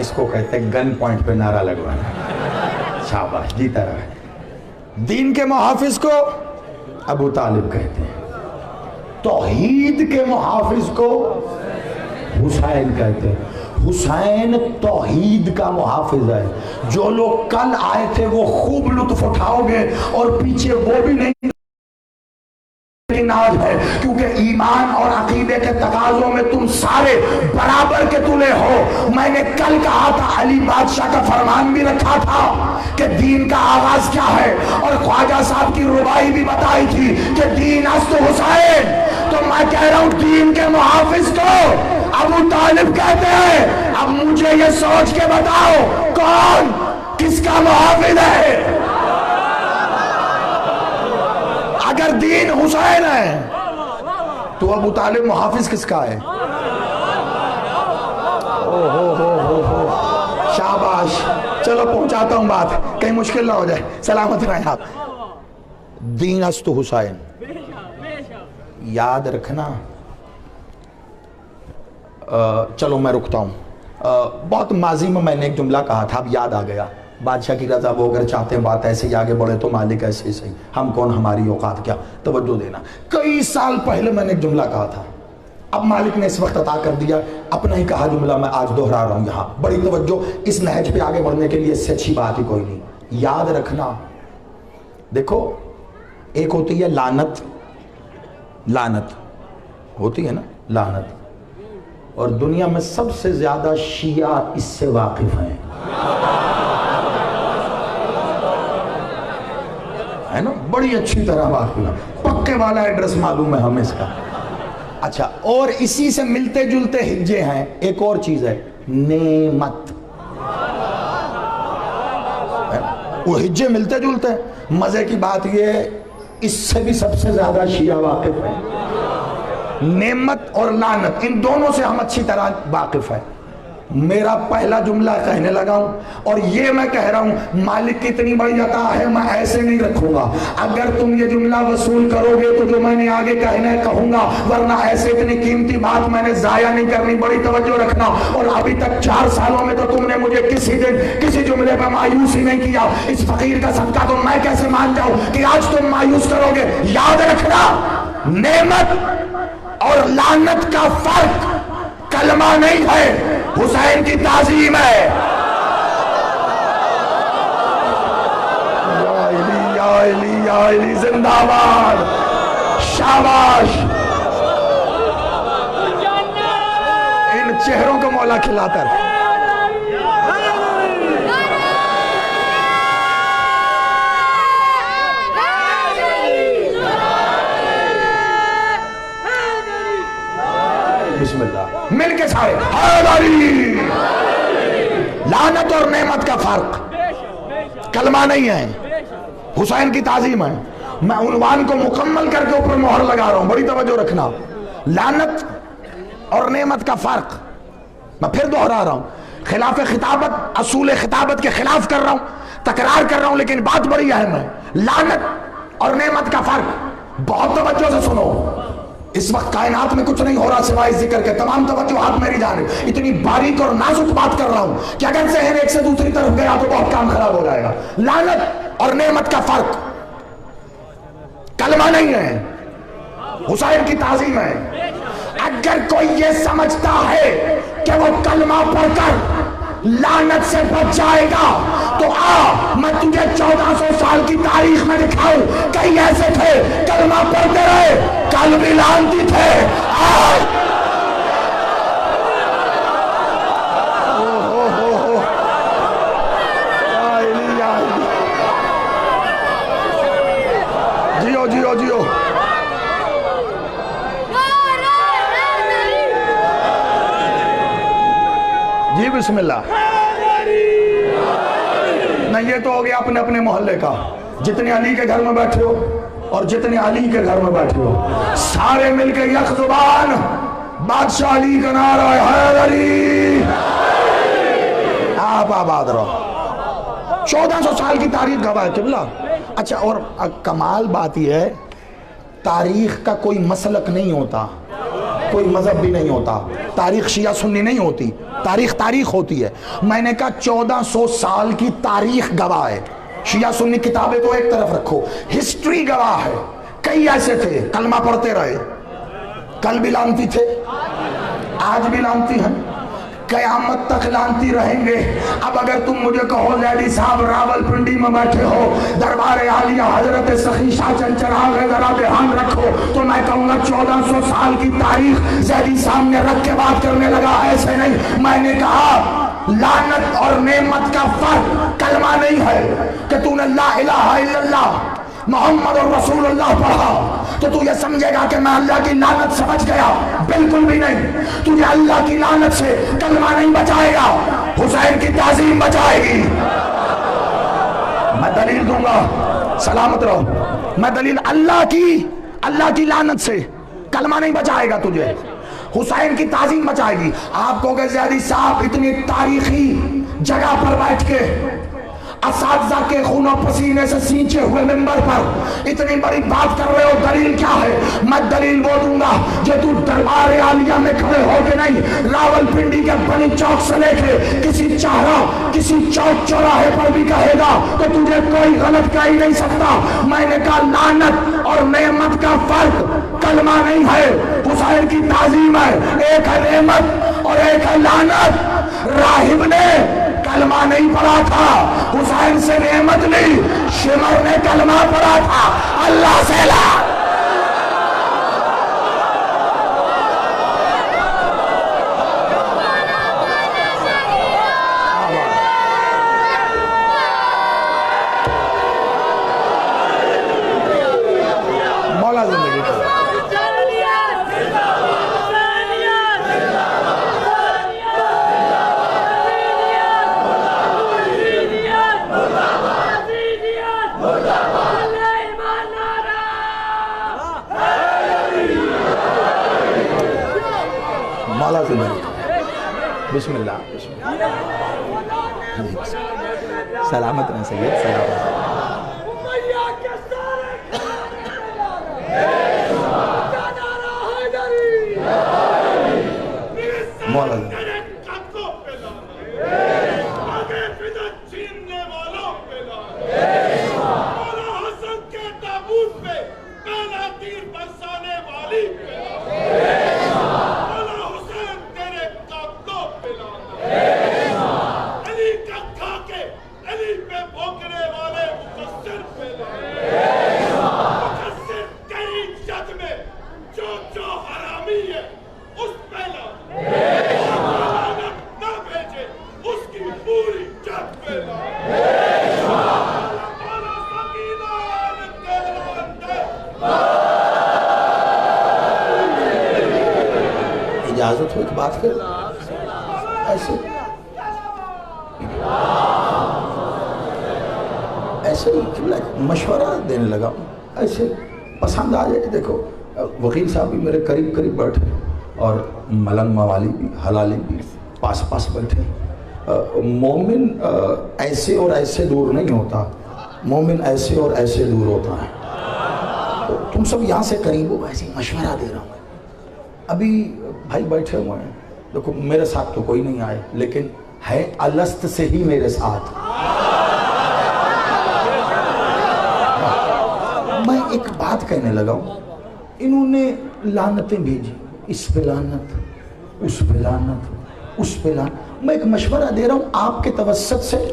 اس کو کہتے ہیں گن پوائنٹ پہ نعرہ لگوانا. شاباش, جیتا رہے. دین کے محافظ کو ابو طالب کہتے ہیں, توحید کے محافظ کو حسین کہتے ہیں. حسین توحید کا محافظ ہے. جو لوگ کل آئے تھے وہ خوب لطف اٹھاؤ گے, اور پیچھے وہ بھی نہیں ناز ہے, کیونکہ ایمان اور عقیدے کے تقاضوں میں تم سارے برابر کے تلے ہو. میں نے کل کہا تھا, علی بادشاہ کا فرمان بھی رکھا تھا کہ دین کا آغاز کیا ہے, اور خواجہ صاحب کی ربائی بھی بتائی تھی کہ دین است حسین. تو میں کہہ رہا ہوں دین کے محافظ کو ابو طالب کہتے ہیں. اب مجھے یہ سوچ کے بتاؤ کون کس کا محافظ ہے؟ اگر دین حسین ہے تو ابو طالب محافظ کس کا ہے؟ شاباش. چلو پہنچاتا ہوں بات, کہیں مشکل نہ ہو جائے. سلامت رہیں آپ. دین است حسین یاد رکھنا. چلو میں رکتا ہوں. بہت ماضی میں نے ایک جملہ کہا تھا, اب یاد آ گیا. بادشاہ کی رضا وہ اگر چاہتے ہیں بات ایسے ہی آگے بڑھے تو مالک ایسے ہی صحیح, ہم کون, ہماری اوقات کیا. توجہ دینا. کئی سال پہلے میں نے ایک جملہ کہا تھا, اب مالک نے اس وقت عطا کر دیا, اپنا ہی کہا جملہ میں آج دہرا رہا ہوں یہاں. بڑی توجہ, اس نہج پہ آگے بڑھنے کے لیے اس سے اچھی بات ہی کوئی نہیں. یاد رکھنا, دیکھو ایک ہوتی ہے لعنت, لعنت ہوتی ہے نا لعنت, اور دنیا میں سب سے زیادہ شیعہ اس سے واقف ہیں, ہے نا, بڑی اچھی طرح واقف ہیں, پکے والا ایڈریس معلوم ہے ہمیں اس کا. اچھا, اور اسی سے ملتے جلتے ہجے ہیں. ایک اور چیز ہے نعمت, وہ ہجے ملتے جلتے ہیں. مزے کی بات یہ اس سے بھی سب سے زیادہ شیعہ واقف ہیں. نعمت اور لعنت, ان دونوں سے ہم اچھی طرح واقف ہیں. میرا پہلا جملہ کہنے لگا ہوں, اور یہ میں کہہ رہا ہوں مالک کی اتنی بڑی عطا ہے, میں ایسے نہیں رکھوں گا. اگر تم یہ جملہ وصول کرو گے تو جو میں نے آگے کہنا ہے کہوں گا, ورنہ ایسے اتنی قیمتی بات میں نے ضائع نہیں کرنی. بڑی توجہ رکھنا. اور ابھی تک 4 سالوں میں تو تم نے مجھے کسی دن کسی جملے پہ مایوس ہی نہیں کیا. اس فقیر کا صدقہ تو میں کیسے مان جاؤں کہ آج تم مایوس کرو گے. یاد رکھنا, نعمت اور لعنت کا فرق کلمہ نہیں ہے, حسین کی تعظیم ہے. یا علی یا علی زندہ باد, شاباش. ان چہروں کو مولا کھلاتا ہے. بسم اللہ, مل کے سارے حیدری. لعنت اور نعمت کا فرق کلمہ نہیں ہے, حسین کی تعظیم ہے. میں عنوان کو مکمل کر کے اوپر مہر لگا رہا ہوں, بڑی توجہ رکھنا. لعنت اور نعمت کا فرق میں پھر دوہرا رہا ہوں. خلاف خطابت, اصول خطابت کے خلاف کر رہا ہوں, تکرار کر رہا ہوں, لیکن بات بڑی اہم ہے. لعنت اور نعمت کا فرق بہت توجہ سے سنو. اس وقت کائنات میں کچھ نہیں ہو رہا سوائے ذکر کے. تمام توجہات میری جانب. اتنی باریک اور نازک بات کر رہا ہوں کہ اگر ذہن ایک سے دوسری طرف گیا تو بہت کام خراب ہو جائے گا. لعنت اور نعمت کا فرق کلمہ نہیں ہے, حسین کی تعظیم ہے. اگر کوئی یہ سمجھتا ہے کہ وہ کلمہ پڑھ کر لعنت سے بچ جائے گا تو آ, میں تجھے 1400 سال کی تاریخ میں دکھاؤں. کئی ایسے تھے کلمہ پڑھتے رہے, کل بھی لعنتی تھے. جیو جیو جیو. جی بسم اللہ. نہ یہ تو ہو گیا اپنے اپنے محلے کا. جتنے علی کے گھر میں بیٹھے ہو اور جتنے علی کے گھر میں بیٹھے ہو, سارے مل کے یک زبان بادشاہ علی کا نعرہ ہے حیدری. آپ آباد رہو. 1400 سال کی تاریخ گواہ ہے قبلہ. اچھا, اور کمال بات یہ ہے تاریخ کا کوئی مسلک نہیں ہوتا. کوئی مذہب بھی نہیں ہوتا، تاریخ شیعہ سنی نہیں ہوتی، تاریخ ہوتی ہے۔ میں نے کہا 1400 سال کی تاریخ گواہ ہے، شیعہ سنی کتابیں تو ایک طرف رکھو، ہسٹری گواہ ہے۔ کئی ایسے تھے کلمہ پڑھتے رہے، کل بھی لانتی تھے، آج بھی لانتی ہیں، قیامت تک لانتی رہیں گے۔ اب اگر تم مجھے کہو زیدی صاحب راول پنڈی میں بیٹھے ہو، دربار عالیہ حضرت سخی شاہ چند چراغ ذرا دھیان رکھو، تو میں کہوں گا 1400 سال کی تاریخ زیدی سامنے رکھ کے بات کرنے لگا، ایسے نہیں۔ میں نے کہا لعنت اور نعمت کا فرق کلمہ نہیں ہے کہ تو نے لا الہ الا اللہ محمد رسول اللہ پڑھا تو تو یہ سمجھے گا کہ میں اللہ کی لعنت سمجھ گیا، بالکل بھی نہیں۔ تجھے اللہ کی لعنت سے کلمہ نہیں بچائے گا، حسین کی تعظیم بچائے گی۔ میں دلیل دوں گا، سلامت رہو، میں دلیل اللہ کی لعنت سے کلمہ نہیں بچائے گا تجھے، حسین کی تعظیم بچائے گی۔ آپ کو کہ زیدی صاحب اتنی تاریخی جگہ پر بیٹھ کے اساتذہ کے خون و پسینے سے سینچے ہوئے ممبر پر اتنی بڑی بات کر رہے ہو، دلیل کیا ہے؟ میں دلیل وہ دوں گا جو تو دربار عالیہ میں کھڑے ہو کے نہیں، راول پنڈی کے بنی چوک سے لے کے کسی چہرہ کسی چوک چوراہے پر بھی کہے گا تو تجھے کوئی غلط کہہ ہی نہیں سکتا۔ میں نے کہا لعنت اور نعمت کا فرق کلمہ نہیں ہے، حسین کی تعظیم ہے۔ ایک ہے نعمت اور ایک ہے لعنت۔ راہب نے کلمہ نہیں پڑھا تھا، حسین سے نعمت لی، شمر نے کلمہ پڑھا تھا، اللہ سے لا۔ مولا زندگی کا مولا زندگی بسم اللہ سلامت رہیں سید، سلامت مولا زندگی اجازت ہو ایک بات کر ایسے مشورہ دینے لگا، ایسے پسند آ جائے۔ دیکھو وکیل صاحب بھی میرے قریب بیٹھے اور ملنگ موالی بھی، حلالی بھی پاس بیٹھے۔ مومن ایسے اور ایسے دور نہیں ہوتا، مومن ایسے اور ایسے دور ہوتا ہے۔ تو تم سب یہاں سے قریب ہو، ایسے مشورہ دے رہا ہوں۔ ابھی بھائی بیٹھے ہوئے ہیں، دیکھو میرے ساتھ تو کوئی نہیں آئے، لیکن ہے الست سے ہی میرے ساتھ۔ میں ایک بات کہنے لگا ہوں، انہوں نے لعنتیں بھیجی، اس پہ لعنت، اس پہ لعنت، اس پہ لعنت۔ میں ایک مشورہ دے رہا ہوں آپ کے توسط سے،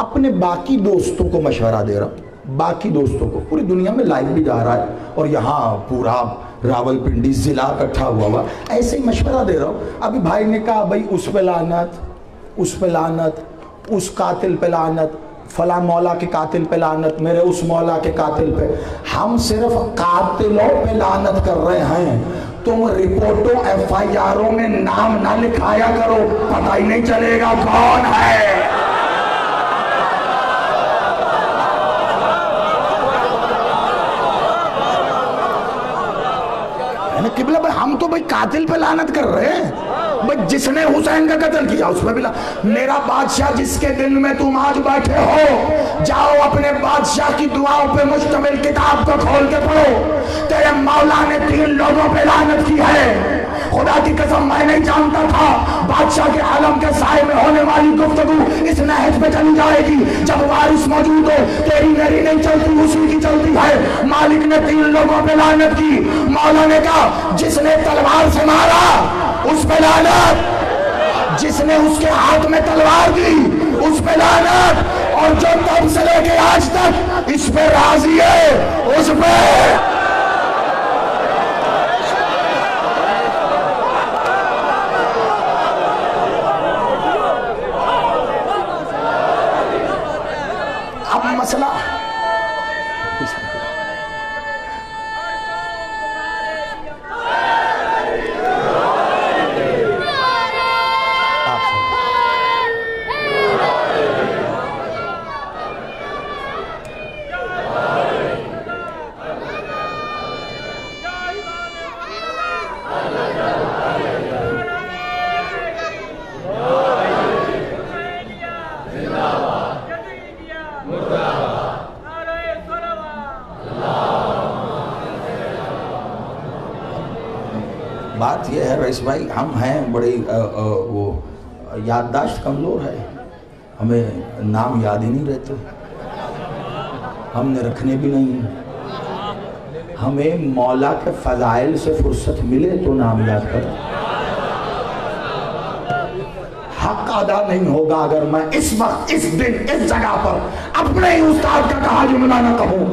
اپنے باقی دوستوں کو مشورہ دے رہا ہوں، باقی دوستوں کو۔ پوری دنیا میں لائیو بھی جا رہا ہے اور یہاں پورا راول پنڈی ضلع اکٹھا ہوا، ایسے ہی مشورہ دے رہا ہوں۔ ابھی بھائی نے کہا بھائی اس پہ لعنت، اس پہ لعنت، اس قاتل پہ لعنت، فلاں مولا کے قاتل پہ لعنت، میرے اس مولا کے قاتل پہ۔ ہم صرف قاتلوں پہ لعنت کر رہے ہیں، تم رپورٹوں ایف آئی آروں میں نام نہ لکھایا کرو، پتہ ہی نہیں چلے گا کون ہے۔ قبلہ ہم تو بھائی قاتل پہ لعنت کر رہے ہیں، جس نے حسین کا قتل کیا اس میں بلا میرا بادشاہ جس کے دل میں تم آج بیٹھے ہو، جاؤ اپنے بادشاہ کی دعاؤں پہ مشتمل کتاب کو کھول کے پڑھو. تیرے مولا نے 3 لوگوں پہ لعنت کی ہے. خدا کی قسم میں نہیں جانتا تھا بادشاہ کے عالم کے سائے میں ہونے والی گفتگو اس نہج پہ چلی جائے گی. جب وارث موجود ہو تیری میری نہیں چلتی، اسی کی چلتی ہے. مالک نے 3 لوگوں پہ لعنت کی. مولا نے کہا جس نے تلوار سے مارا اس پہ لعنت، جس نے اس کے ہاتھ میں تلوار دی اس پہ لعنت، اور جو تب سے لے کے آج تک اس پہ راضی ہے اس پہ. اب مسئلہ بات یہ ہے رئیس بھائی، ہم ہیں بڑی وہ یادداشت کمزور ہے، ہمیں نام یاد ہی نہیں رہتے، ہم نے رکھنے بھی نہیں ہیں. ہمیں مولا کے فضائل سے فرصت ملے تو نام یاد کریں. حق ادا نہیں ہوگا اگر میں اس وقت اس دن اس جگہ پر اپنے ہی استاد کا کہا جملہ نہ کہوں.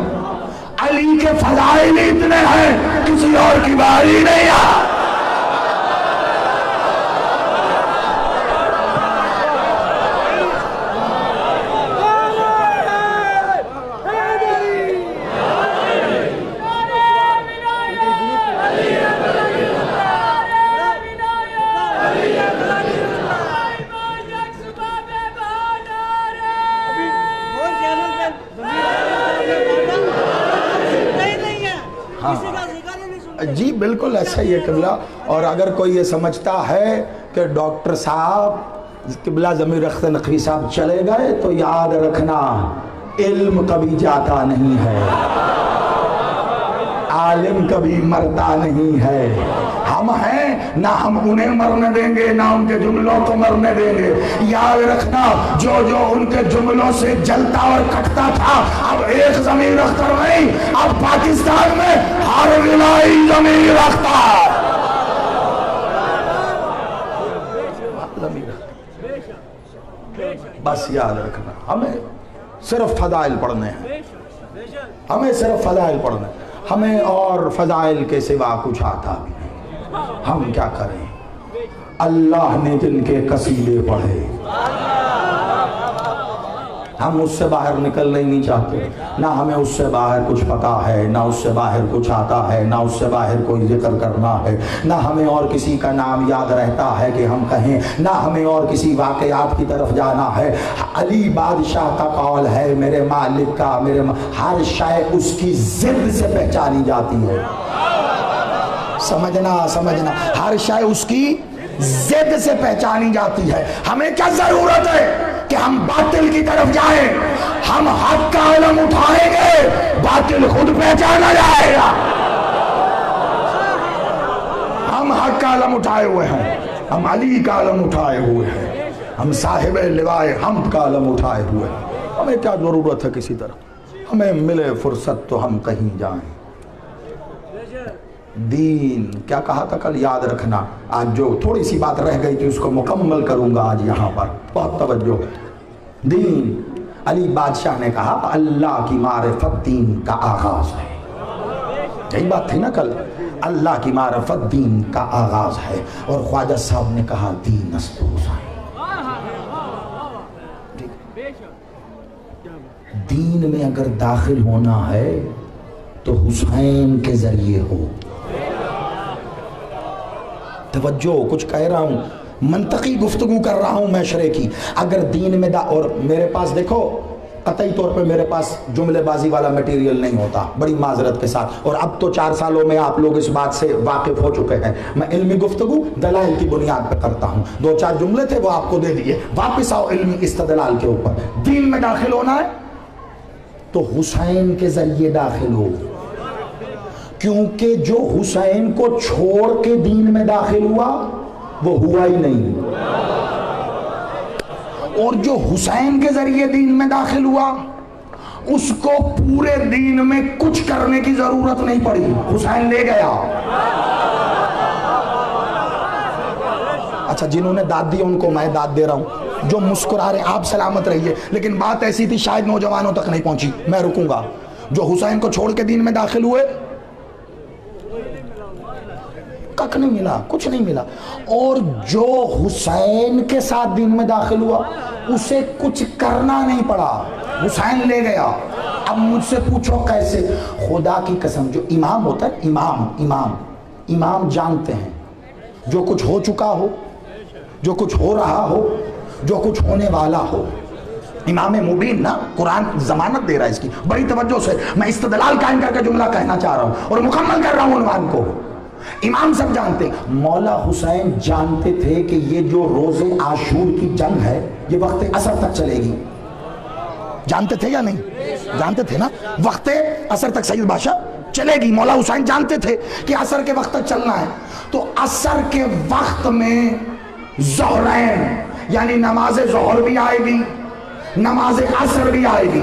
علی کے فضائل اتنے ہیں کسی اور کی باری نہیں ہے. جی بالکل ایسا ہی ہے قبلہ. اور اگر کوئی یہ سمجھتا ہے کہ ڈاکٹر صاحب قبلہ ضمیر رخت نقوی صاحب چلے گئے تو یاد رکھنا علم کبھی جاتا نہیں ہے، عالم کبھی مرتا نہیں ہے. ہم ہیں نہ ہم انہیں مرنے دیں گے نہ ان کے جملوں کو مرنے دیں گے. یاد رکھنا جو ان کے جملوں سے جلتا اور کٹتا تھا اب ایک ضمیر اختر نہیں، اب پاکستان میں ہر ولائی ضمیر اختر. بس یاد رکھنا ہمیں صرف فضائل پڑھنے ہیں، ہمیں صرف فضائل پڑھنے ہیں. ہمیں اور فضائل کے سوا کچھ آتا بھی نہیں. ہم کیا کریں؟ اللہ نے جن کے قصیدے پڑھے ہم اس سے باہر نکلنا ہی نہیں چاہتے. نہ ہمیں اس سے باہر کچھ پتا ہے، نہ اس سے باہر کچھ آتا ہے، نہ اس سے باہر کوئی ذکر کرنا ہے، نہ ہمیں اور کسی کا نام یاد رہتا ہے کہ ہم کہیں، نہ ہمیں اور کسی واقعات کی طرف جانا ہے. علی بادشاہ کا قول ہے میرے مالک کا، ہر شے اس کی ضد سے پہچانی جاتی ہے. سمجھنا ہر شے اس کی ضد سے پہچانی جاتی ہے. ہمیں کیا ضرورت ہے کہ ہم باطل کی طرف جائیں؟ ہم حق کا علم اٹھائیں گے، باطل خود پہچانا جائے گا. ہم حق کا علم اٹھائے ہوئے ہیں، ہم علی کا علم اٹھائے ہوئے ہیں، ہم صاحب لوائے حمد کا علم اٹھائے ہوئے ہیں. ہمیں کیا ضرورت ہے کسی طرح؟ ہمیں ملے فرصت تو ہم کہیں جائیں. دین کیا کہا تھا کل یاد رکھنا. آج جو تھوڑی سی بات رہ گئی تھی اس کو مکمل کروں گا آج یہاں پر، بہت توجہ. دین علی بادشاہ نے کہا اللہ کی معرفت دین کا آغاز ہے. یہی بات تھی نا کل، اللہ کی معرفت دین کا آغاز ہے. اور خواجہ صاحب نے کہا دین استوزا ہے. دین میں اگر داخل ہونا ہے تو حسین کے ذریعے ہو. توجہ کچھ کہہ رہا ہوں، منطقی گفتگو کر رہا ہوں معاشرے کی. اگر دین میں اور میرے پاس دیکھو قطعی طور پہ میرے پاس جملے بازی والا میٹیریل نہیں ہوتا، بڑی معذرت کے ساتھ، اور اب تو 4 سالوں میں آپ لوگ اس بات سے واقف ہو چکے ہیں، میں علمی گفتگو دلائل کی بنیاد پہ کرتا ہوں، 2-4 جملے تھے وہ آپ کو دے دیے، واپس آؤ علمی استدلال کے اوپر۔ دین میں داخل ہونا ہے تو حسین کے ذریعے داخل ہو، کیونکہ جو حسین کو چھوڑ کے دین میں داخل ہوا وہ ہوا ہی نہیں، اور جو حسین کے ذریعے دین میں داخل ہوا اس کو پورے دین میں کچھ کرنے کی ضرورت نہیں پڑی، حسین لے گیا۔ اچھا، جنہوں نے داد دی ان کو میں داد دے رہا ہوں، جو مسکرا رہے آپ سلامت رہیے، لیکن بات ایسی تھی شاید نوجوانوں تک نہیں پہنچی، میں رکوں گا۔ جو حسین کو چھوڑ کے دین میں داخل ہوئے کک نہیں ملا، کچھ نہیں ملا، اور جو حسین کے ساتھ دین میں داخل ہوا اسے کچھ کرنا نہیں پڑا، حسین لے گیا۔ اب مجھ سے پوچھو کیسے؟ خدا کی قسم، جو امام ہوتا ہے، امام جانتے ہیں جو کچھ ہو چکا ہو، جو کچھ ہو رہا ہو، جو کچھ ہونے والا ہو۔ امام مبین نا، قرآن ضمانت دے رہا ہے اس کی، بڑی توجہ سے میں استدلال قائم کر کے جملہ کہنا چاہ رہا ہوں اور مکمل کر رہا ہوں عنوان کو۔ امام سب جانتے ہیں، مولا حسین جانتے تھے کہ یہ جو روز عاشور کی جنگ ہے یہ وقت عصر تک چلے گی، جانتے تھے یا نہیں؟ جانتے تھے نا، وقت عصر تک سید بادشاہ چلے گی، مولا حسین جانتے تھے کہ عصر کے وقت تک چلنا ہے، تو عصر کے وقت میں ظہرین یعنی نماز ظہر بھی آئے گی، نماز عصر بھی آئے گی۔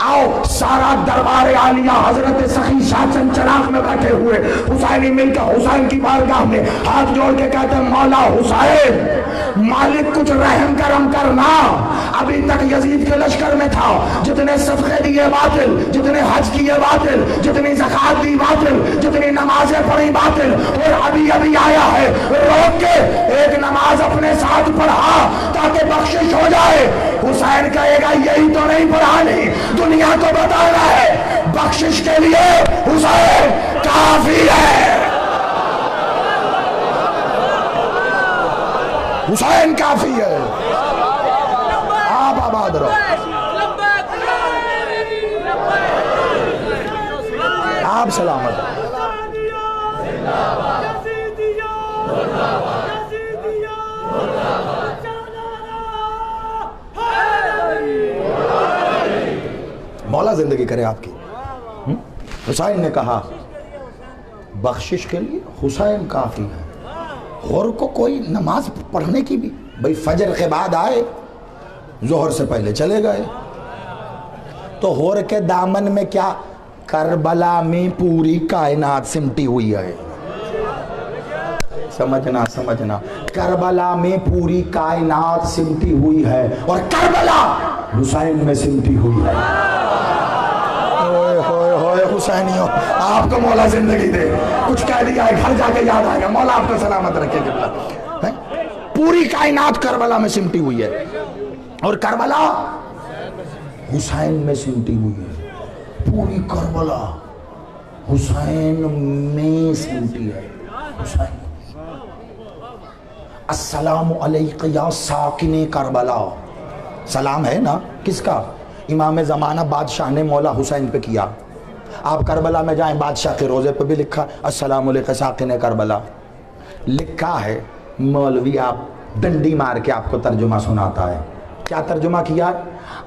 آؤ سارا دربار عالیہ حضرت سخی شاہ چند چراغ میں بیٹھے ہوئے حسینی مل کر حسین کی بارگاہ میں ہاتھ جوڑ کے کہتے ہیں، مولا حسین مالک کچھ رحم کرم کرنا، ابھی تک یزید کے لشکر میں تھا، جتنے صدقے دیے باطل، جتنے حج کیے باطل، جتنی زکوٰۃ دی باطل، جتنی نمازیں پڑھی باطل، اور ابھی ابھی آیا ہے، روک کے ایک نماز اپنے ساتھ پڑھا تاکہ بخشش ہو جائے۔ حسین کہے گا یہی تو نہیں پڑھانی، دنیا کو بتانا ہے بخشش کے لیے حسین کافی ہے، حسین کافی ہے۔ آپ آباد رہو، آپ سلامت رہو۔ مولا زندگی کرے آپ کی۔ حسین نے کہا بخشش کے لیے حسین کافی ہے، غور کو کوئی نماز پڑھنے کی بھی، بھئی فجر کے بعد آئے، ظہر سے پہلے چلے گئے، تو غور کے دامن میں کیا کربلا میں پوری کائنات سمٹی ہوئی ہے، سمجھنا، کربلا میں پوری کائنات سمٹی ہوئی ہے، اور کربلا حسین میں سمٹی ہوئی ہے۔ حسینیوں، آپ کو مولا زندگی دے، کچھ کہہ دیا ہے گھر جا کے یاد آئے گا، مولا آپ کو سلامت رکھے قبلہ۔ پوری کائنات کربلا میں سمٹی ہوئی ہے، اور کربلا حسین میں سمٹی ہوئی ہے، پوری کربلا حسین میں سمٹی ہے۔ حسین، السلام علیک یا ساکن کربلا، سلام ہے نا کس کا؟ امام زمانہ بادشاہ نے مولا حسین پہ کیا۔ آپ کربلا میں جائیں، بادشاہ کے روزے پہ بھی لکھا السلام علیکم ساکن کربلا لکھا ہے، مولوی آپ ڈنڈی مار کے آپ کو ترجمہ سناتا ہے۔ کیا ترجمہ کیا؟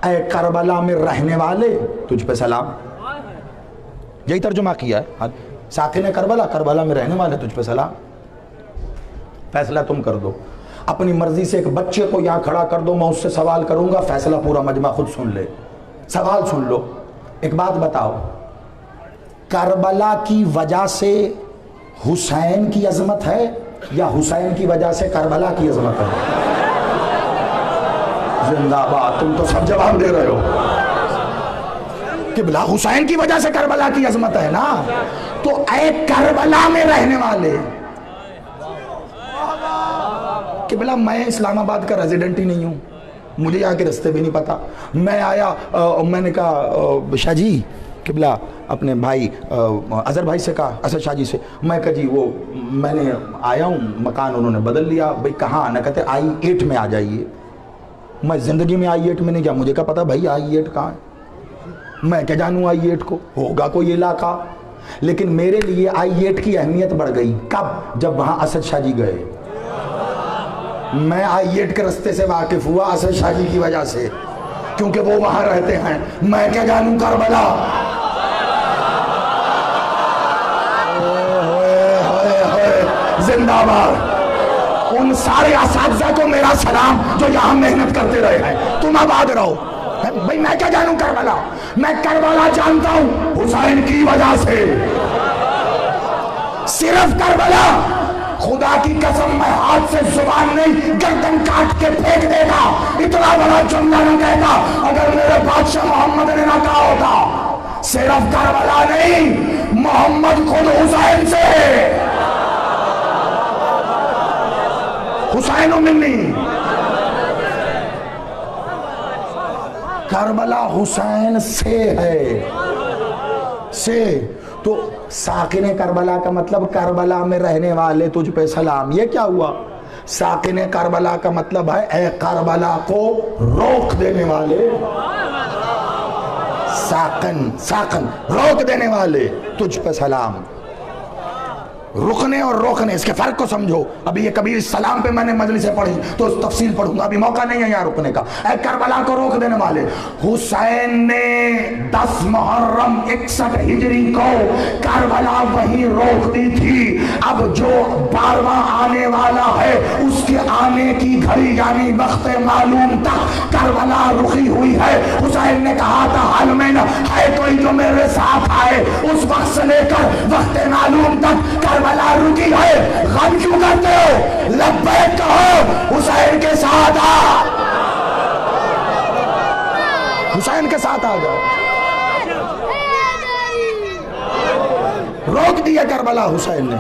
اے کربلا میں رہنے والے تجھ پہ سلام، یہی ترجمہ کیا ہے، ساکن کربلا، کربلا میں رہنے والے تجھ پہ سلام۔ فیصلہ تم کر دو، اپنی مرضی سے ایک بچے کو یہاں کھڑا کر دو، میں اس سے سوال کروں گا، فیصلہ پورا مجمع خود سن لے۔ سوال سن لو، ایک بات بتاؤ، کربلا کی وجہ سے حسین کی عظمت ہے یا حسین کی وجہ سے کربلا کی عظمت ہے؟ زندہ باد، تم تو سب جواب دے رہے ہو۔ قبلہ حسین کی وجہ سے کربلا کی عظمت ہے نا، تو اے کربلا میں رہنے والے، قبلہ میں اسلام آباد کا ریزیڈنٹ ہی نہیں ہوں، مجھے یہاں کے رستے بھی نہیں پتا، میں آیا، میں نے کہا شاہ جی، قبلہ اپنے بھائی اظہر بھائی سے کہا، اسد شاہ جی سے، میں کہا جی وہ میں نے آیا ہوں، مکان انہوں نے بدل لیا، بھئی کہاں آنا؟ کہتے I8 میں آ جائیے۔ میں زندگی میں I8 میں نہیں گیا، مجھے کہا پتا بھائی I8 کہاں ہے؟ میں کیا جانوں I-8 کو، ہوگا کوئی علاقہ. لیکن میرے لیے I-8 کی اہمیت بڑھ گئی کب؟ جب وہاں اسد شاہ جی گئے. میں I-8 کے رستے سے واقف ہوا اسد شاہ جی کی وجہ سے، کیونکہ وہ وہاں رہتے ہیں. میں کیا جانوں کربلا. زندہ باد ان سارے اساتذہ کو میرا سلام جو یہاں محنت کرتے رہے ہیں. تم آباد رہو. بھئی میں کیا جانوں کربلا. میں کربلا جانتا ہوں حسین کی وجہ سے. صرف کربلا. خدا کی قسم میں ہاتھ سے زبان نہیں گردن کاٹ کے پھینک دے گا اتنا بڑا جملہ نہ کہتا اگر میرے بادشاہ محمد نے نہ کہا ہوتا. صرف کربلا نہیں، محمد خود حسین سے. حسین منی. کربلا حسین سے ہے. سے تو ساکن کربلا کا مطلب کربلا میں رہنے والے تجھ پہ سلام. یہ کیا ہوا؟ ساکن کربلا کا مطلب ہے اے کربلا کو روک دینے والے. ساکن روک دینے والے تجھ پہ سلام. رکنے اور روکنے اس کے فرق کو سمجھو. ابھی یہ کبیر سلام پہ میں نے مجلس سے پڑھی تو تفصیل پڑھوں گا، ابھی موقع نہیں ہے یہاں رکنے کا. اے کربلا کو روک دینے والے. حسین نے 10 محرم 61 ہجری کو کربلا وہیں روک دی تھی. اب جو 12واں آنے والا ہے اس کے آنے کی گھڑی یعنی وقت معلوم تک کربلا رکی ہوئی ہے. حسین نے کہا تھا حل میں ہے کوئی جو میرے ساتھ آئے. اس وقت سے لے کر وقت معلوم تک کربلا رکی ہے. غم کیوں کرتے ہو؟ لبیک کہو. حسین کے ساتھ آ. حسین کے ساتھ آ جاؤ. روک دیا کربلا حسین نے.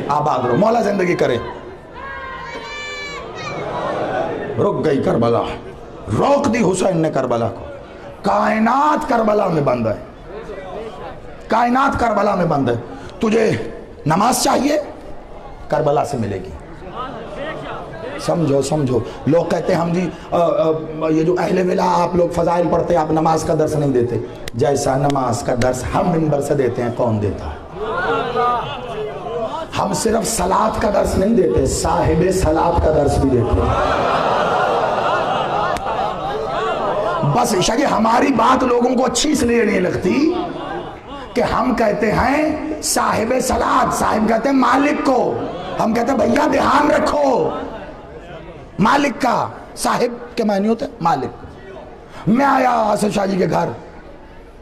آباد رہو، مولا زندگی کرے. رک گئی کربلا. روک دی حسین نے کربلا کو. کائنات کربلا میں بند ہے. کائنات کربلا میں بند ہے. تجھے نماز چاہیے کربلا سے ملے گی. سمجھو. لوگ کہتے ہیں ہم جی یہ جو اہل ولا آپ لوگ فضائل پڑھتے ہیں آپ نماز کا درس نہیں دیتے. جیسا نماز کا درس ہم منبر سے دیتے ہیں کون دیتا ہے؟ ہم صرف صلات کا درس نہیں دیتے، صاحب صلات کا درس بھی دیتے ہیں. بس شاید ہماری بات لوگوں کو اچھی اس لیے نہیں لگتی کہ ہم کہتے ہیں صاحب صلات. صاحب کہتے ہیں مالک کو. ہم کہتے ہیں بھیا دھیان رکھو مالک کا. صاحب کے معنی ہوتے ہیں مالک. میں آیا اسد شاہ جی کے گھر.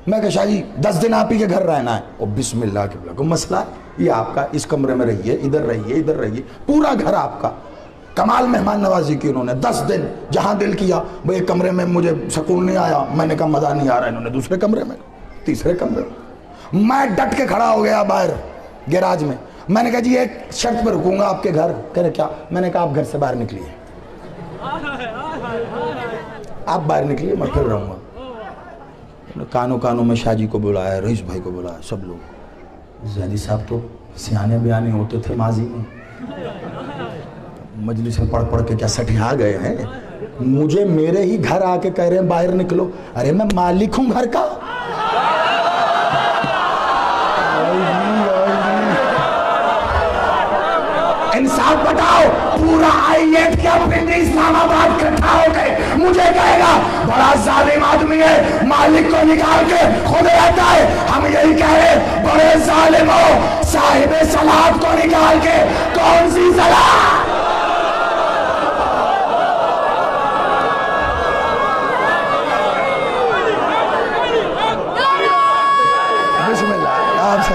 میں کہا شاہ جی 10 دن آپ ہی کے گھر رہنا ہے. او بسم اللہ کے بلا کو مسئلہ ہے یہ آپ کا. اس کمرے میں رہیے، ادھر رہیے، ادھر رہیے. پورا گھر آپ کا. کمال مہمان نوازی کی انہوں نے. 10 دن جہاں دل کیا. وہ ایک کمرے میں مجھے سکون نہیں آیا، میں نے کہا مزہ نہیں آ رہا. انہوں نے دوسرے کمرے میں، تیسرے کمرے میں. میں ڈٹ کے کھڑا ہو گیا باہر گیراج میں. میں نے کہا جی ایک شرط پہ رکوں گا آپ کے گھر. کہہ رہے کیا؟ میں نے کہا آپ گھر سے باہر نکلیے. آپ باہر نکلیے میں پھر رہوں گا. کانوں میں شاہ جی کو بلایا، رئیس بھائی کو بلایا، سب لوگ. زیدی صاحب تو سیانے بیانے ہوتے تھے ماضی میں. مجلس سے پڑھ کے کیا سٹھیا گئے ہیں. مجھے میرے ہی گھر آ کے کہہ رہے ہیں باہر نکلو. ارے میں مالک ہوں گھر کا. انصاف بتاؤ. پورا I-8 کیا پنڈی اسلام آباد کٹھا ہو گئے مجھے کہے گا بڑا ظالم آدمی ہے، مالک کو نکال کے خود رہتا ہے. ہم یہی کہہ رہے بڑے ظالم ہو، صاحب صلات کو نکال کے کون سی صلات؟ بسم اللہ. آپ سے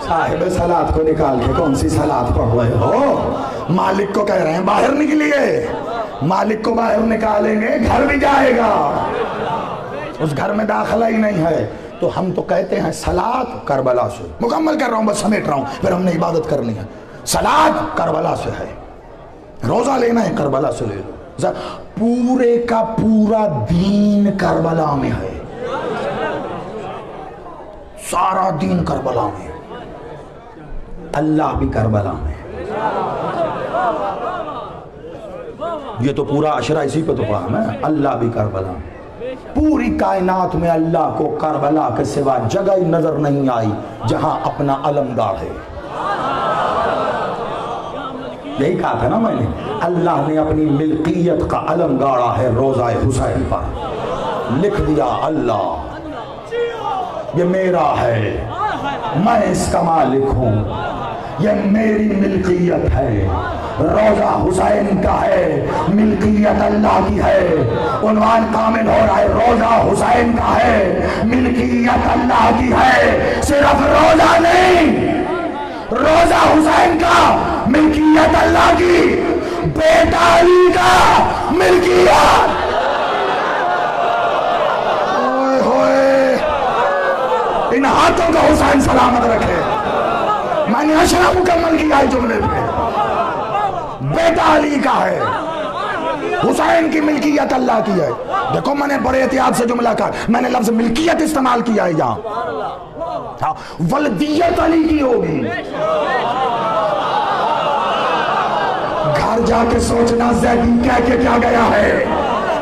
صاحب صلات کو نکال کے کون سی صلات پڑھ رہے ہو؟ مالک کو کہہ رہے ہیں باہر نکلیے. مالک کو باہر نکالیں گے گھر بھی جائے گا. اس گھر میں داخلہ ہی نہیں ہے. تو ہم تو کہتے ہیں صلات کربلا سے. مکمل کر رہا ہوں، بس سمیٹ رہا ہوں، پھر ہم نے عبادت کرنی ہے. صلات کربلا سے ہے. روزہ لینا ہے کربلا سے لے لو، پورے کا پورا دین کربلا میں ہے، سارا دین کربلا میں، اللہ بھی کربلا میں۔ یہ تو پورا عشرہ اسی پہ تو پڑھا ہے، اللہ بھی کربلا میں۔ پوری کائنات میں اللہ کو کربلا کے سوا جگہ ہی نظر نہیں آئی جہاں اپنا علم گاڑے۔ یہی کہا تھا نا میں نے، اللہ نے اپنی ملکیت کا علم گاڑا ہے روضہ حسین پر، لکھ دیا اللہ یہ میرا ہے، میں اس کا مالک ہوں، یہ میری ملکیت ہے، روضہ حسین کا ہے، ملکیت اللہ کی ہے۔ عنوان کامل ہو رہا ہے، روضہ حسین کا ہے، ملکیت اللہ کی ہے۔ صرف روضہ نہیں، روضہ حسین کا ملکیت اللہ کی، بیٹا علی کا ملکیت۔ اوئے ہوئے، ان ہاتھوں کا حسین سلامت رکھے۔ میں نے اشرا مکمل کیا ہے جملے پہ، بیٹا علی کا ہے، حسین کی ملکیت اللہ کی ہے۔ دیکھو میں نے بڑے احتیاط سے جملہ کہا، میں نے لفظ ملکیت استعمال کیا ہے یہاں، ولدیت علی کی ہوگی۔ گھر جا کے سوچنا زیدی کہہ کے کیا گیا ہے،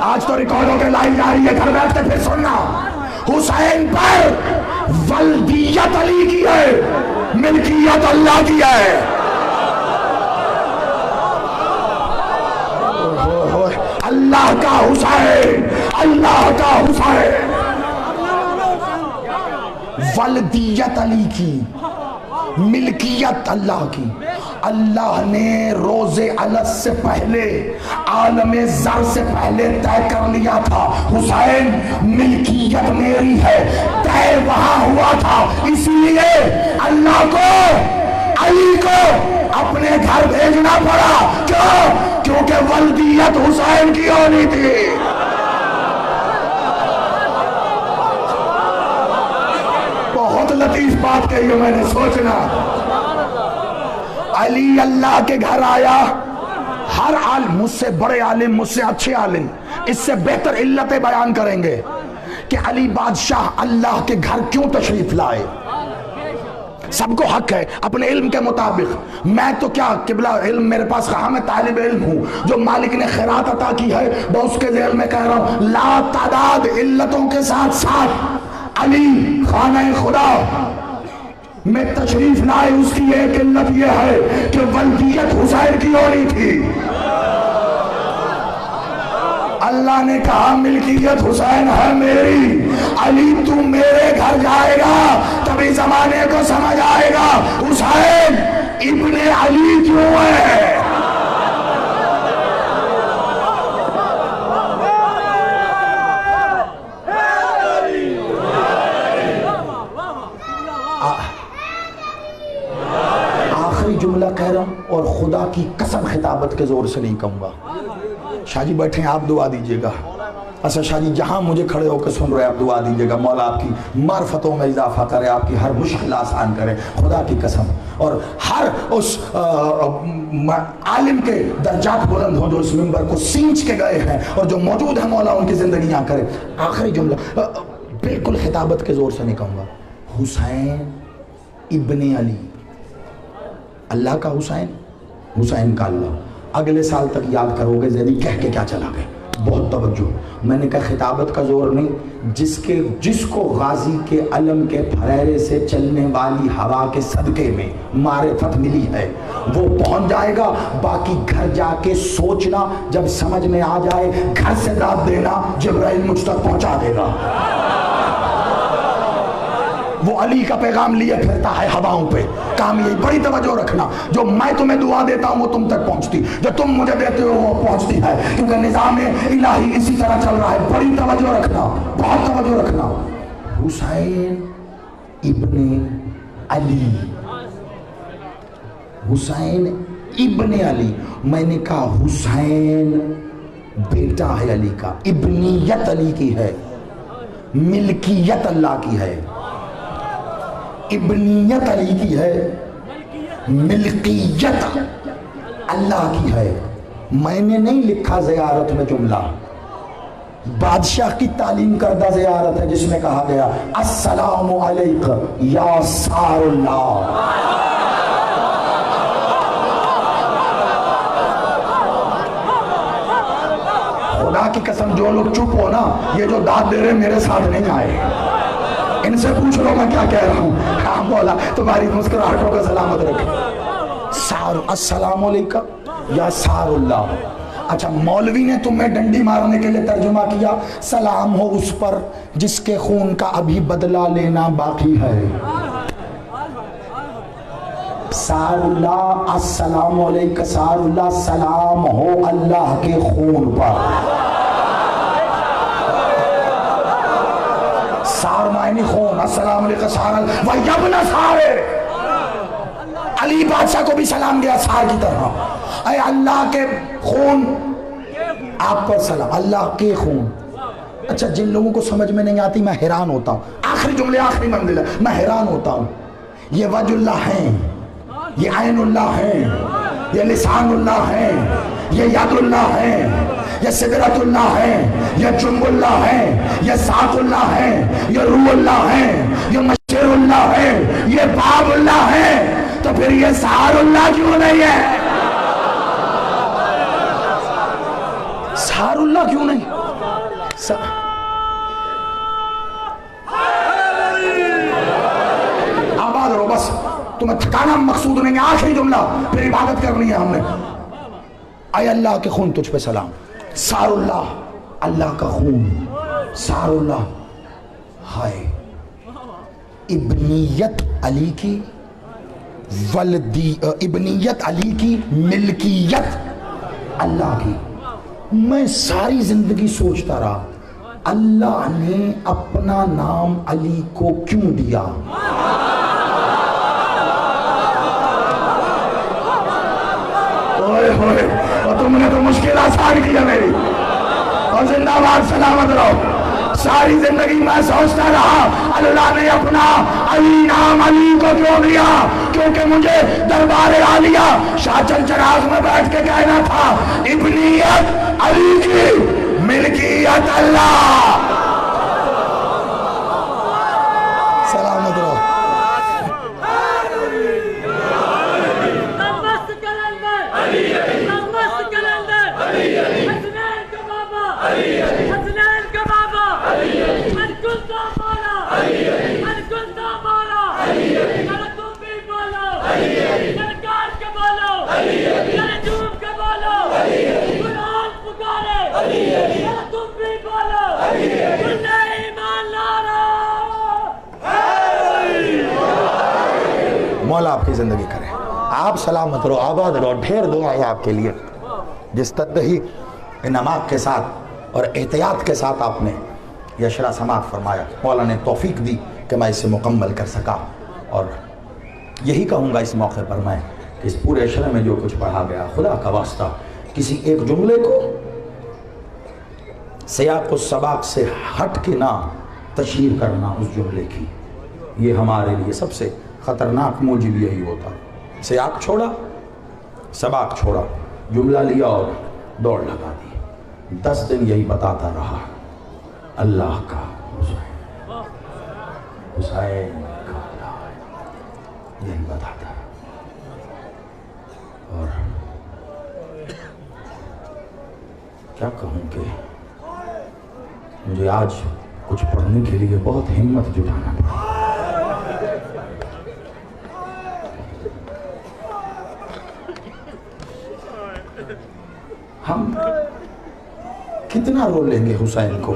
آج تو ریکارڈوں کے لائی جا رہی ہے، گھر بیٹھ کے پھر سننا۔ حسین پر ولدیت علی کی ہے، ملکیت اللہ کی ہے۔ اللہ کا حسین، اللہ کا حسین، ولدیت علی کی، ملکیت اللہ کی۔ اللہ نے روز الست سے پہلے، عالم ذر سے پہلے طے کر لیا تھا، حسین ملکیت میری ہے، طے وہاں ہوا تھا۔ اسی لیے اللہ کو، علی کو اپنے گھر بھیجنا پڑا۔ کیوں؟ کیونکہ ولدیت حسین کی ہونی تھی۔ بہت لطیف بات کہی ہے، میں نے سوچنا۔ علی اللہ کے گھر آیا، ہر عالم، مجھ سے بڑے عالم، مجھ سے اچھے عالم اس سے بہتر علتیں بیان کریں گے کہ علی بادشاہ اللہ کے گھر کیوں تشریف لائے۔ سب کو حق ہے اپنے علم کے مطابق، میں تو کیا قبلہ علم میرے پاس کہاں، میں طالب علم ہوں، جو مالک نے خیرات عطا کی ہے میں اس کے ذیل میں کہہ رہا ہوں۔ لا تعداد علتوں کے ساتھ ساتھ علی خانہ خدا میں تشریف لائے، اس کی ایک علت یہ ہے کہ ولدیت حسین کی ہونی تھی۔ اللہ نے کہا ملکیت حسین ہے میری، علی تو میرے گھر جائے گا تبھی زمانے کو سمجھ آئے گا حسین ابن علی کیوں ہے۔ آخری جملہ کہہ رہا ہوں اور خدا کی قسم خطابت کے زور سے نہیں کہوں گا۔ شاہ جی بیٹھے ہیں، آپ دعا دیجئے گا۔ اچھا شاہ جی جہاں مجھے کھڑے ہو کے سن رہے آپ دعا دیجئے گا، مولا آپ کی معرفتوں میں اضافہ کرے، آپ کی ہر مشکل آسان کرے، خدا کی قسم۔ اور ہر اس عالم کے درجات بلند ہوں جو اس منبر کو سینچ کے گئے ہیں اور جو موجود ہیں، مولا ان کی زندگیاں کرے۔ آخری جملہ بالکل خطابت کے زور سے نہیں کہوں گا، حسین ابن علی، اللہ کا حسین، حسین کا اللہ۔ اگلے سال تک یاد کرو گے زیدی کہہ کے کیا چلا گئے۔ بہت توجہ، میں نے کہا خطابت کا زور نہیں، جس کو غازی کے علم کے پھریرے سے چلنے والی ہوا کے صدقے میں معرفت ملی ہے وہ پہنچ جائے گا۔ باقی گھر جا کے سوچنا، جب سمجھ میں آ جائے گھر سے داد دینا، جبرائیل مجھ تک پہنچا دے گا۔ وہ علی کا پیغام لیے پھرتا ہے ہواؤں پہ۔ کام یہی، بڑی توجہ رکھنا، جو میں تمہیں دعا دیتا ہوں وہ تم تک پہنچتی، جو تم مجھے دیتے ہو وہ پہنچتی ہے، کیونکہ نظام الہی اسی طرح چل رہا ہے۔ بڑی توجہ رکھنا، بہت توجہ رکھنا۔ حسین ابن علی، حسین ابن علی، میں نے کہا حسین بیٹا ہے علی کا، ابنیت علی کی ہے، ملکیت اللہ کی ہے۔ ابنیت علی کی ہے، ملکیت اللہ کی ہے۔ میں نے نہیں لکھا زیارت میں جملہ، بادشاہ کی تعلیم کردہ زیارت ہے جس میں کہا گیا السلام علیک یا سار اللہ۔ خدا کی قسم جو لوگ چپ ہو نا، یہ جو داد دے رہے میرے ساتھ نہیں آئے، ان سے پوچھ لو میں کیا کہہ رہا ہوں۔ ہاں مولا تمہاری مسکراہٹوں کا سلامت رکھے۔ السلام علیکم یا سار اللہ۔ اچھا مولوی نے تمہیں ڈنڈی مارنے کے لیے ترجمہ کیا سلام ہو اس پر جس کے خون کا ابھی بدلہ لینا باقی ہے۔ سار اللہ السلام علیکم، سار اللہ سلام ہو اللہ کے خون پر۔ سار معنی خون، السلام علیکم سار اللہ وَيَبْنَ سارے، علی بادشاہ کو بھی سلام گیا سار کی طرح، اے اللہ کے خون آپ پر سلام، اللہ کے خون۔ اچھا جن لوگوں کو سمجھ میں نہیں آتی میں حیران ہوتا ہوں، آخری جملے آخری منزل ہے، میں حیران ہوتا ہوں، یہ وجہ اللہ ہیں، یہ عین اللہ ہیں، یہ لسان اللہ ہیں، یہ ید اللہ ہیں، یہ سدرت اللہ ہیں، یہ جنب اللہ ہیں، یہ ساق اللہ ہیں، یہ روح اللہ ہیں، یہ مشیر اللہ ہیں، یہ باب اللہ ہیں، تو پھر یہ سار اللہ کیوں نہیں ہے؟ سار اللہ کیوں نہیں؟ آباد رہو بس، تمہیں تھکانا مقصود نہیں ہے، آخری جملہ پھر عبادت کرنی ہے ہم نے۔ اے اللہ کے خون تجھ پہ سلام، سار اللہ اللہ کا خون، سار اللہ ہائے ابنیت علی کی ابنیت علی کی ملکیت اللہ کی۔ میں ساری زندگی سوچتا رہا اللہ نے اپنا نام علی کو کیوں دیا؟ اور تم نے تو مشکل آسان کیا میری، اور زندہ باد سلامت رہو۔ ساری زندگی میں سوچتا رہا اللہ نے اپنا علی نام علی کو کیوں دیا؟ کیونکہ مجھے دربار عالیہ شاہ چل چراغ میں بیٹھ کے کہنا تھا ابنیت علی کی ملکیت اللہ۔ سلامت رہو۔ مولا آپ کی زندگی کرے، آپ سلامت رہو، آباد رہو، ڈھیر دعائیں آپ کے لیے۔ جس تدہی انعامات کے ساتھ اور احتیاط کے ساتھ آپ نے یہ اشرا سماعت فرمایا، مولا نے توفیق دی کہ میں اسے مکمل کر سکا، اور یہی کہوں گا اس موقع پر میں کہ اس پورے اشرے میں جو کچھ پڑھا گیا خدا کا واسطہ کسی ایک جملے کو سیاق و سباق سے ہٹ کے نہ تشہیر کرنا اس جملے کی، یہ ہمارے لیے سب سے خطرناک موجب یہی ہوتا۔ سیاق چھوڑا، سباق چھوڑا، جملہ لیا اور دوڑ لگا دی۔ 10 دن یہی بتاتا رہا اللہ کا حسین، حسین کا یہی بتاتا، اور کیا کہوں کہ مجھے آج کچھ پڑھنے کے لیے بہت ہمت جٹانا پڑا۔ ہم کتنا رو لیں گے حسین کو؟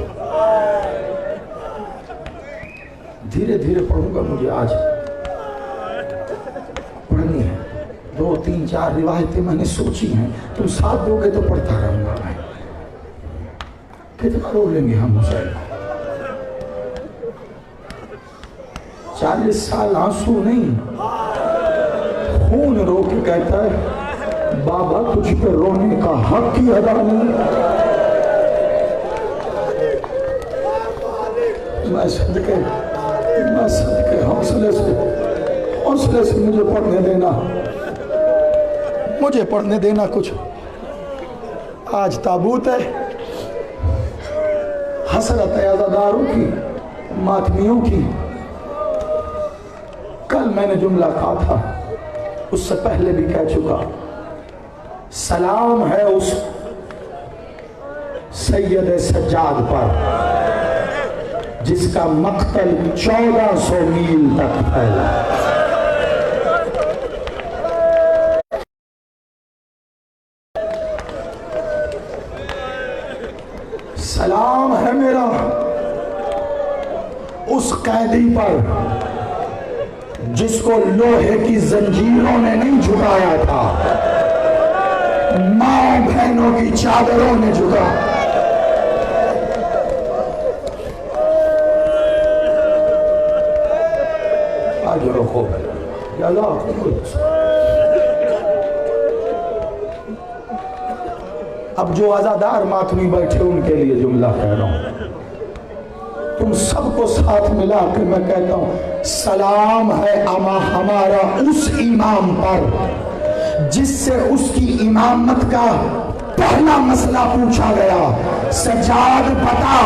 دھیرے دھیرے پڑھوں گا، مجھے آج پڑھنی ہے۔ 2 3 4 روایتیں میں نے سوچی ہیں، تم ساتھ دو گے تو پڑھتا رہوں گا میں۔ کتنا رو لیں گے ہم حسین کو؟ 40 سال آنسو نہیں، خون رو کے کہتا ہے بابا تجھ پہ رونے کا حق کی ادا نہیں۔ میں صدقے حوصلے سے مجھے پڑھنے دینا کچھ۔ آج تابوت ہے، حسرت ہے عزاداروں کی، ماتمیوں کی۔ کل میں نے جملہ کہا تھا، اس سے پہلے بھی کہہ چکا، سلام ہے اس سید سجاد پر جس کا مقتل 1400 میل تک پھیلا۔ سلام ہے میرا اس قیدی پر جس کو لوہے کی زنجیروں نے نہیں جھکایا تھا، ماں بہنوں کی چادروں نے جھکا۔ آج رکھو یا اللہ۔ اب جو عزادار ماتمی بیٹھے ان کے لیے جملہ کہہ رہا ہوں، تم سب کو ساتھ ملا کے میں کہتا ہوں، سلام ہے ہمارا اس امام پر جس سے اس کی امامت کا پہلا مسئلہ پوچھا گیا، سجاد بتا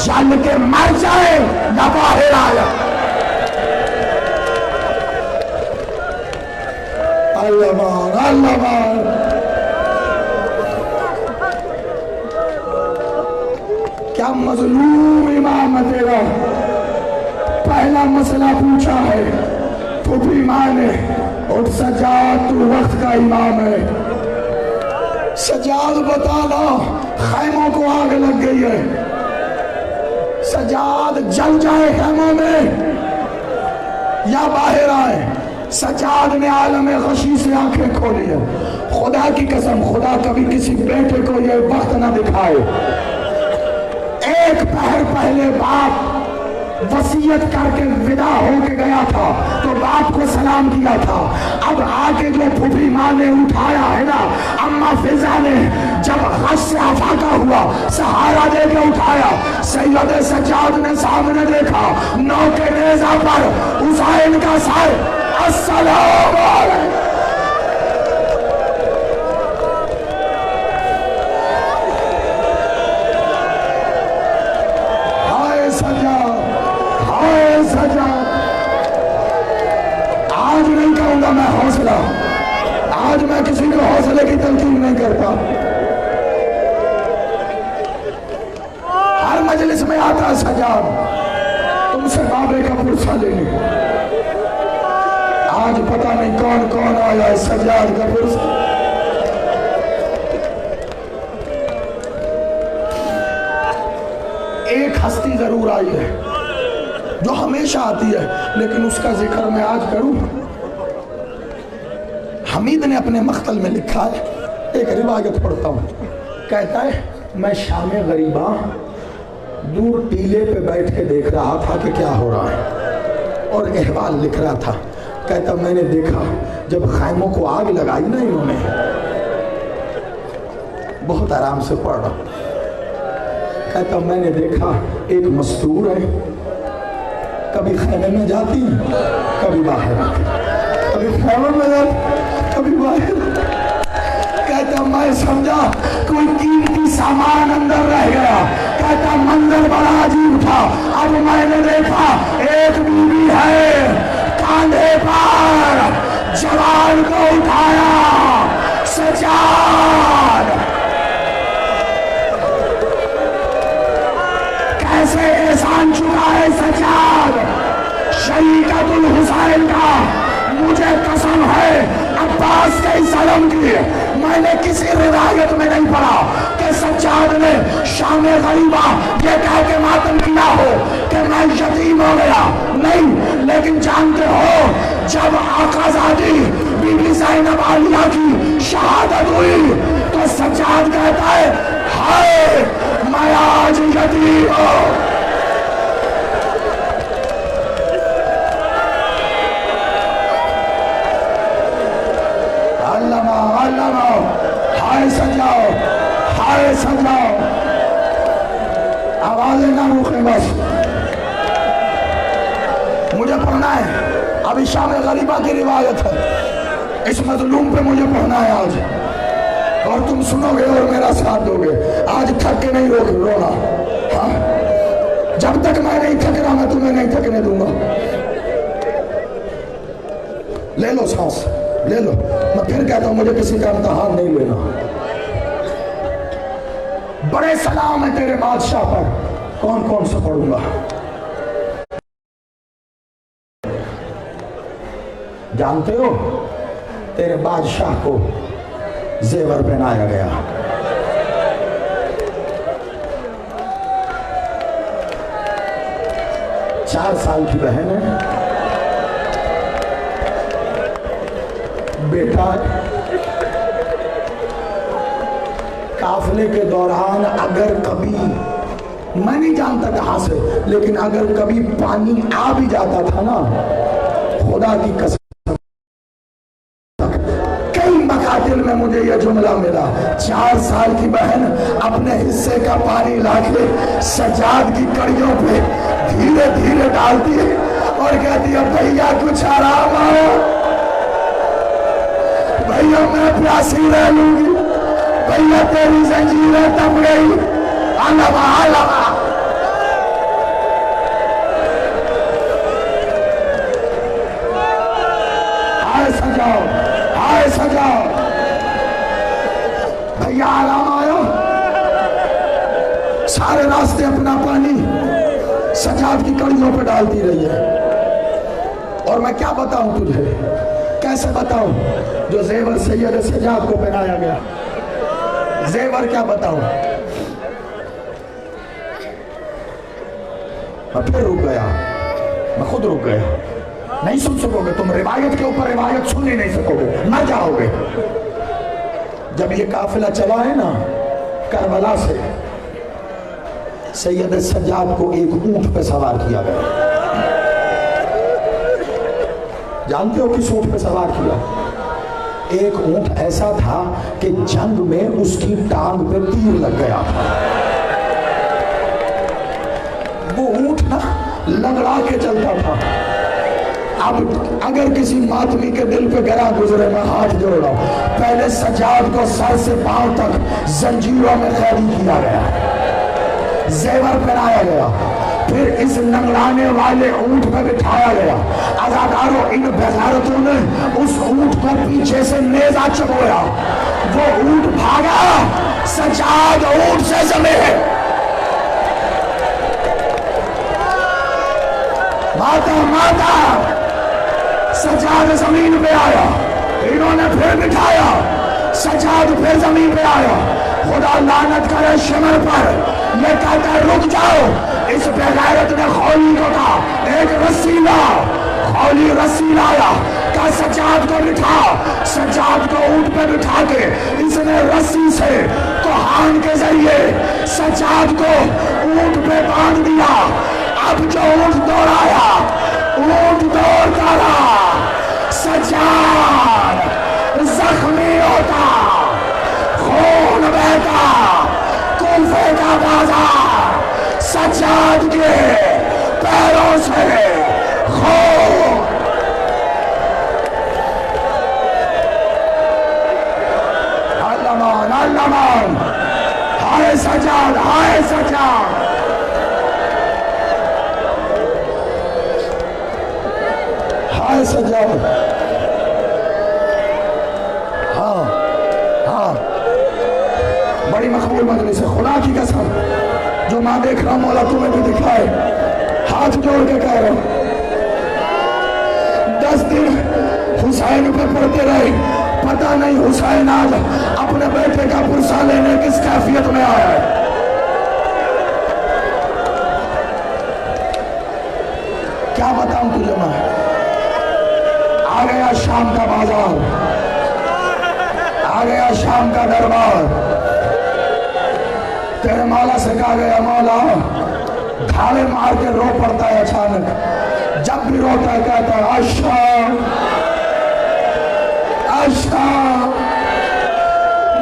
جل کے مر جائے یا باہر آیا۔ اللہ مان، اللہ مان۔ کیا مظلوم امام ہے تیرا، پہلا مسئلہ پوچھا ہے، پھوپھی ماں نے، اور سجاد تو وقت کا امام ہے۔ سجاد بتا لا خیموں کو آگ لگ گئی ہے، سجاد جل جائے خیموں میں یا باہر آئے۔ سجاد نے عالم غشی سے آنکھیں کھولی ہے۔ خدا کی قسم، خدا کبھی کسی بیٹے کو یہ وقت نہ دکھائے۔ ایک پہر پہلے باپ وصیت کر کے ودا ہو کے گیا تھا تو باپ کو سلام کیا تھا، اب آگے جو پھوپھی ماں نے اٹھایا ہے نا، اماں فضا نے جب غش سے آفاقہ ہوا سہارا دے کے اٹھایا، سید سجاد نے سامنے دیکھا، نو کے نیزہ پر حسین کا سر، السلام علیکم۔ آج نہیں کہوں گا میں حوصلہ، آج میں کسی کو حوصلے کی تلقین نہیں کرتا۔ ہر مجلس میں آتا ہے سجاد تم سے بابے کا پرسہ لینے، آج پتہ نہیں کون کون آیا ہے سجاد کا پرسہ۔ ایک ہستی ضرور آئی ہے جو ہمیشہ آتی ہے، لیکن اس کا ذکر میں آج کروں۔ حمید نے اپنے مقتل میں لکھا ہے، ایک روایت پڑھتا ہوں، کہتا ہے میں شام غریبہ دور ٹیلے پہ بیٹھ کے دیکھ رہا تھا کہ کیا ہو رہا ہے، اور احوال لکھ رہا تھا۔ کہتا میں نے دیکھا جب خیموں کو آگ لگائی نا انہوں نے، بہت آرام سے پڑھ رہا، کہتا میں نے دیکھا ایک مستور ہے، کبھی خیمے میں جاتی کبھی باہر آتی، کبھی خیمے میں جاتی کبھی باہر۔ کہتا میں سمجھا کوئی قیمتی سامان اندر رہ گیا، کہتا منظر بڑا عجیب تھا، اب میں نے دیکھا ایک بیوی ہے، کاندھے پر جوان کو اٹھایا، سجاد کیسے احسان چکا ہے سجاد شریکت الحسین کا، مجھے قسم ہے عباس کے اس علم کی، میں نے کسی روایت میں نہیں پڑھا کہ سجاد نے شام غریبہ یہ کہہ کے ماتم کیا ہو کہ میں یتیم ہو گیا، نہیں، لیکن جانتے ہو جب آقا زادی بی بی زینب عالیہ کی شہادت ہوئی تو سجاد کہتا ہے ہائے میں آج یتیم ہوں۔ ہائے سجاؤ، ہائے سجاؤ، آوازیں نہ روکیں بس، مجھے پڑھنا ہے۔ ابھی شام غریبہ کی روایت ہے، اس مظلوم پہ مجھے پڑھنا ہے آج۔ اور تم سنوگے اور میرا ساتھ دو گے. آج تھک کے نہیں رونا. ہاں جب تک میں نہیں تھک رہا میں تمہیں نہیں تھکنے دوں گا. لے لو سانس لے لو. میں پھر کہتا ہوں مجھے کسی کا امتحان نہیں لینا. بڑے سلام ہے تیرے بادشاہ پر. کون کون سے پڑھوں گا؟ جانتے ہو تیرے بادشاہ کو زیور پہنایا گیا. چار سال کی بہن ہے, بیٹا ہے. قافلے کے دوران اگر کبھی, میں نہیں جانتا کہاں سے, لیکن اگر کبھی پانی آ بھی جاتا تھا نا, خدا کی قسم کئی مقاتل میں مجھے یہ جملہ ملا, 4 سال کی بہن اپنے حصے کا پانی لا کے سجاد کی کڑیوں پہ دھیرے دھیرے ڈالتی ہے اور کہتی ہے بھیا کچھ آرام آؤ, بھیا میں پیاسی رہ لوں گی, بھیا تیری زنجیریں تپ گئی. علما علما ہائے سجاؤ ہائے سجاؤ. بھیا آرام آیا. سارے راستے اپنا پانی سجاد کی کڑیوں پہ ڈالتی رہی ہے. اور میں کیا بتاؤں تجھے, کیسے بتاؤں جو زیور سید سجاد کو پہنایا گیا. زیور کیا بتاؤں. میں پھر رک گیا, میں خود رک گیا. نہیں سن سکو گے تم, روایت کے اوپر روایت سن ہی نہیں سکو گے, مر جاؤ گے. جب یہ قافلہ چلا ہے نا کربلا سے, سید سجاد کو ایک اونٹ پہ سوار کیا گیا. جانتے ہو کس اونٹ پہ سوار کیا؟ ایک اونٹ ایسا تھا کہ جنگ میں اس کی ٹانگ پہ تیر لگ گیا تھا. وہ اونٹ نا لنگڑا کے چلتا تھا. اب اگر کسی ماتمی کے دل پہ گرا گزرے, میں ہاتھ جوڑ رہا ہوں, پہلے سجاد کو سر سے پاؤں تک زنجیروں میں قید کیا گیا, زیور پہنایا گیا, پھر اس لنگڑانے والے اونٹ پہ بٹھایا گیا. عزاداروں, ان بغیرتوں نے اس اونٹ کو پیچھے سے نیزہ چبویا, وہ اونٹ بھاگا, سجاد اونٹ سے سمیت ماتا ماتا سجاد زمین پہ آیا. انہوں نے پھر بٹھایا, سجاد پھر زمین پہ آیا. خدا لعنت کرے شمر پر, یہ کہتا ہے رک جاؤ. اس بغیرت نے خولی کو کہا ایک رسی لا, خولی رسی لایا, کہا سجاد کو بٹھا. سجاد کو اونٹ پہ بٹھا کے اس نے رسی سے کوہان کے ذریعے سجاد کو اونٹ پہ باندھ دیا. اب جو اونٹ دوڑایا, اونٹ دوڑتا رہا, سجاد زخمی ہوتا, خون بہتا, کوفے کا بازار سجاد کے پیروں سے خون. علمان علمان, ہائے سجاد ہائے سجاد. ہائے سجاد. ہاں ہاں, بڑی مقبول مجلس ہے, خدا کی قسم جو میں دیکھ رہا ہوں مولا تمہیں بھی دکھائے. ہاتھ جوڑ کے کہہ رہا ہوں, 10 دن حسین پہ پڑھتے رہے, پتہ نہیں حسین آج اپنے بیٹے کا پرسہ لینے کس کیفیت میں آیا ہے. کیا بتاؤں تجھے میں. آ گیا شام کا بازار, آ گیا شام کا دربار. تیرے مولا سے کہا گیا مولا, دھاڑے مار کے رو پڑتا ہے اچانک. جب بھی روتا ہے کہتا ہے اشام اشام.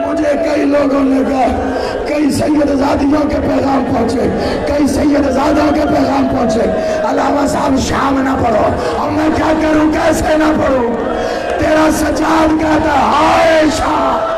مجھے کئی لوگوں نے کہا, کئی سید زادیوں کے پیغام پہنچے, کئی سید زادوں کے پیغام پہنچے, علامہ صاحب شام نہ پڑھو. اور میں کیا کروں, کیسے نہ پڑھوں. تیرا سجاد کہتا ہے ہائے شام.